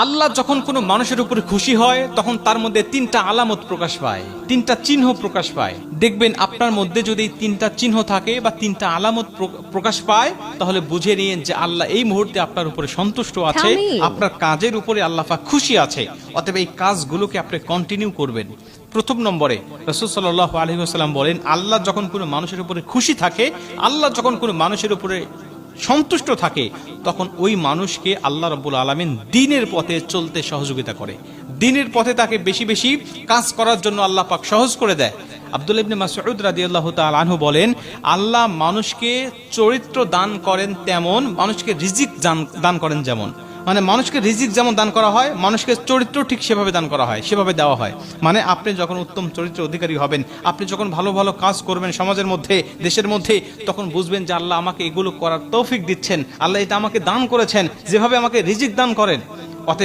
আল্লাহ যখন কোনো মানুষের উপরে খুশি হয় তখন তার মধ্যে তিনটা আলামত প্রকাশ পায়, তিনটা চিহ্ন প্রকাশ পায়। দেখবেন আপনার মধ্যে যদি তিনটা চিহ্ন থাকে বা তিনটা আলামত প্রকাশ পায় তাহলে বুঝে নিন যে আল্লাহ এই মুহূর্তে আপনার উপরে সন্তুষ্ট আছে, আপনার কাজের উপরে আল্লাহ পাক খুশি আছে। অতএব এই কাজগুলোকে আপনি কন্টিনিউ করবেন। প্রথম নম্বরে রাসূল সাল্লাল্লাহু আলাইহি ওয়াসাল্লাম বলেন, আল্লাহ যখন কোনো মানুষের উপরে খুশি থাকে, আল্লাহ যখন কোনো মানুষের উপরে সন্তুষ্ট থাকে, তখন ওই মানুষকে আল্লাহ রাব্বুল আলামিন দ্বীনের পথে চলতে সহযোগিতা করে, দ্বীনের পথে তাকে বেশি বেশি কাজ করার জন্য আল্লাহ পাক সহজ করে দেয়। আব্দুল্লাহ ইবনে মাসউদ রাদিয়াল্লাহু তাআলা আনহু বলেন, আল্লাহ মানুষকে চরিত্র দান করেন তেমন মানুষকে রিজিক দান করেন যেমন। মানে মানুষকে রিজিক যেমন দান করা হয়, মানুষকে চরিত্র ঠিক সেভাবে দান করা হয়, সেভাবে দেওয়া হয়। মানে আপনি যখন উত্তম চরিত্রের অধিকারী হবেন, আপনি যখন ভালো ভালো কাজ করবেন সমাজের মধ্যে, দেশের মধ্যে, তখন বুঝবেন যে আল্লাহ আমাকে এগুলো করার তৌফিক দিচ্ছেন, আল্লাহ এটা আমাকে দান করেছেন, যেভাবে আমাকে রিজিক দান করেন।